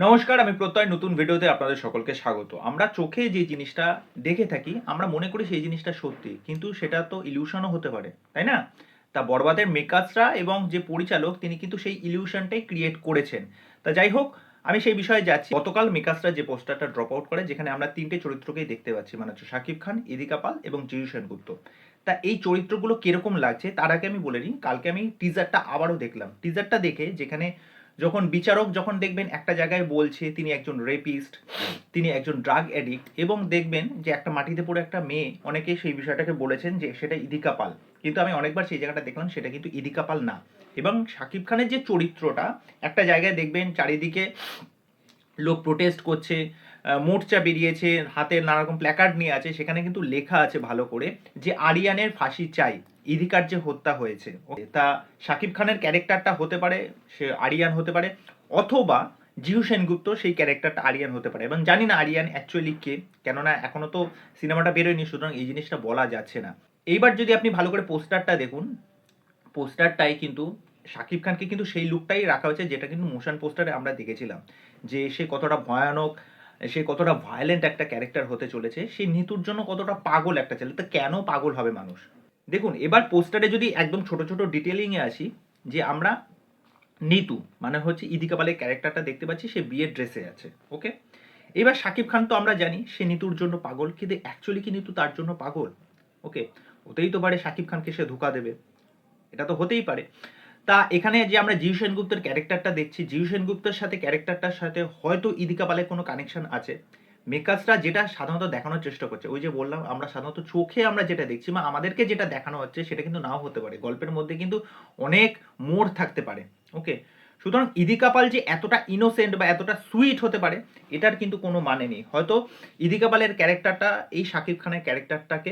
নমস্কার, আমি প্রত্যয় নতুন ভিডিওতে আপনাদের সকলকে স্বাগত। আমরা চোখে যে জিনিসটা দেখে থাকি, আমরা মনে করি সেই জিনিসটা সত্যি। কিন্তু সেটা তো ইলিউশনও হতে পারে, তাই না? তা বরবাদের মেকার্সরা এবং যে পরিচালক তিনি কিন্তু সেই ইলিউশনটাই ক্রিয়েট করেছেন। তা যাই হোক, আমি সেই বিষয়ে যাচ্ছি। গতকাল মেকার্সরা যে পোস্টারটা ড্রপ আউট করে, যেখানে আমরা ৩ টে চরিত্রকেই দেখতে পাচ্ছি। মানে হচ্ছে শাকিব খান, ইদিকা পাল এবং জিয়ু সেনগুপ্ত। তা এই চরিত্রগুলো কিরকম লাগছে তার আগে আমি বলে নিই, কালকে আমি টিজারটা আবারও দেখলাম। টিজারটা দেখে যেখানে যখন বিচারক যখন দেখবেন একটা জায়গায় বলছে তিনি একজন রেপিস্ট, তিনি একজন ড্রাগ অ্যাডিক্ট, এবং দেখবেন যে একটা মাটিতে পড়ে একটা মেয়ে, অনেকে সেই বিষয়টাকে বলেছেন যে সেটা ইদিকা পাল। কিন্তু আমি অনেকবার সেই জায়গাটা দেখলাম সেটা কিন্তু ইদিকা পাল না। এবং শাকিব খানের যে চরিত্রটা, একটা জায়গায় দেখবেন চারিদিকে লোক প্রোটেস্ট করছে, মোর্চা বেরিয়েছে, হাতে নানা রকম প্ল্যাকার্ড নিয়ে আছে, সেখানে কিন্তু লেখা আছে ভালো করে যে আরিয়ানের ফাঁসি চাই, ইদিকার যে হত্যা হয়েছে। তা শাকিব খানের ক্যারেক্টারটা হতে পারে সে আরিয়ান হতে পারে, অথবা জিউ সেনগুপ্ত সেই ক্যারেক্টারটা আরিয়ান হতে পারে। এবং জানি না আরিয়ান অ্যাকচুয়ালি কে, কেননা এখনো তো সিনেমাটা বেরোয়নি, সুতরাং এই জিনিসটা বলা যাচ্ছে না। এইবার যদি আপনি ভালো করে পোস্টারটা দেখুন, পোস্টারটাই কিন্তু শাকিব খানকে কিন্তু সেই লুকটাই রাখা হয়েছে যেটা কিন্তু মোশন পোস্টারে আমরা দেখেছিলাম, যে সে কতটা ভয়ানক, সে কতটা ভায়োলেন্ট একটা ক্যারেক্টার হতে চলেছে, সে নিতুর জন্য কতটা পাগল একটা ছেলে। তো কেন পাগল হবে মানুষ? দেখুন, এবার পোস্টারে যদি একদম ছোট ছোট ডিটেলিংয়ে আসি, যে আমরা নিতু মানে হচ্ছে ইদিকা পালের ক্যারেক্টারটা দেখতে পাচ্ছি, সে বিয়ের ড্রেসে আছে, ওকে। এবার শাকিব খান তো আমরা জানি সে নিতুর জন্য পাগল, কিন্তু অ্যাকচুয়ালি কি নিতু তার জন্য পাগল? ওকে, হতেই তো পারে শাকিব খানকে সে ধোঁকা দেবে, এটা তো হতেই পারে। তা এখানে যে আমরা জিউ সেনগুপ্তের ক্যারেক্টারটা দেখছি, জিউ সেনগুপ্তের সাথে ক্যারেক্টারটার সাথে হয়তো ইদিকা পালের কোনো কানেকশন আছে। মেকার্সরা যেটা সাধারণত দেখানোর চেষ্টা করছে, ওই যে বললাম আমরা সাধারণত চোখে আমরা যেটা দেখছি বা আমাদেরকে যেটা দেখানো হচ্ছে সেটা কিন্তু নাও হতে পারে, গল্পের মধ্যে কিন্তু অনেক মোড় থাকতে পারে, ওকে। সুতরাং ইদিকা পাল যে এতটা ইনোসেন্ট বা এতটা সুইট হতে পারে এটার কিন্তু কোনো মানে নেই। হয়তো ইদিকা পালের ক্যারেক্টারটা এই শাকিব খানের ক্যারেক্টারটাকে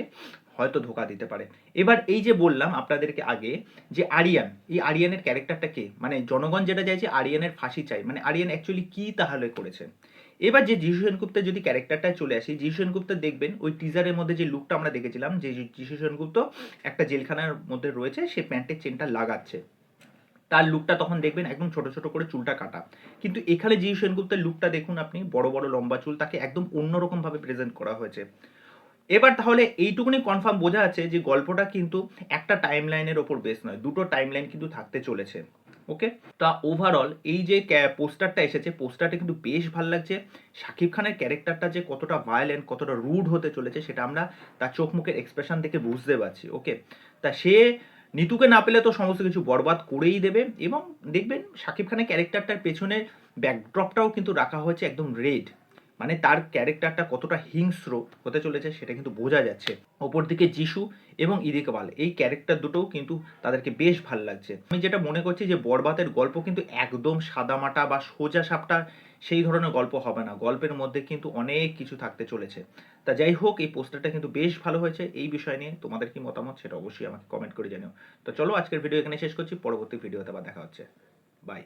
হয়তো ধোকা দিতে পারে। এবার এই যে বললাম আপনাদেরকে আগে যে আরিয়ান, এই আরিয়ানের ক্যারেক্টারটা কে, মানে জনগণ যেটা চাইছে আরিয়ানের ফাঁসি চাই, মানে আরিয়ান অ্যাকচুয়ালি কি তাহলে করেছে? এবার যে যিশু সেনগুপ্তের যদি ক্যারেক্টারটায় চলে আসি, যিশু সেনগুপ্ত দেখবেন ওই টিজারের মধ্যে যে লুকটা আমরা দেখেছিলাম, যে যিশু সেনগুপ্ত একটা জেলখানার মধ্যে রয়েছে, সে প্যান্টের চেনটা লাগাচ্ছে, তার লুকটা তখন দেখবেন একদম ছোট ছোট করে চুলটা কাটা। কিন্তু এখানে যিশু সেনগুপ্তের লুকটা দেখুন আপনি, বড় বড় লম্বা চুল, তাকে একদম অন্যরকম ভাবে প্রেজেন্ট করা হয়েছে। এবার তাহলে এইটুকুনি কনফার্ম বোঝা যাচ্ছে যে গল্পটা কিন্তু একটা টাইম লাইনের ওপর বেস নয়, দুটো টাইম লাইন কিন্তু থাকতে চলেছে, ওকে। তা ওভারঅল এই যে পোস্টারটা এসেছে, পোস্টারটা কিন্তু বেশ ভালো লাগছে। শাকিব খানের ক্যারেক্টারটা যে কতটা ভায়োলেন্ট, কতটা রুড হতে চলেছে সেটা আমরা তার চোখ মুখের এক্সপ্রেশন দেখে বুঝতে পারছি, ওকে। তা সে নিতুকে না পেলে তো সমস্ত কিছু বরবাদ করেই দেবে। এবং দেখবেন শাকিব খানের ক্যারেক্টারটার পেছনে ব্যাকড্রপটাও কিন্তু রাখা হয়েছে একদম রেড, মানে তার ক্যারেক্টারটা কতটা হিংস্র হতে চলেছে সেটা কিন্তু বোঝা যাচ্ছে। ওপর দিকে যিশু এবং ইদিকা পাল, এই ক্যারেক্টার দুটোও কিন্তু তাদেরকে বেশ ভাল লাগছে। আমি যেটা মনে করছি যে বরবাদের গল্প কিন্তু একদম সাদামাটা বা সোজা সাপটা সেই ধরনের গল্প হবে না, গল্পের মধ্যে কিন্তু অনেক কিছু থাকতে চলেছে। তা যাই হোক, এই পোস্টারটা কিন্তু বেশ ভালো হয়েছে। এই বিষয় নিয়ে তোমাদের কি মতামত সেটা অবশ্যই আমাকে কমেন্ট করে জানিও। তো চলো, আজকের ভিডিও এখানে শেষ করছি, পরবর্তী ভিডিওতে আবার দেখা হচ্ছে। বাই।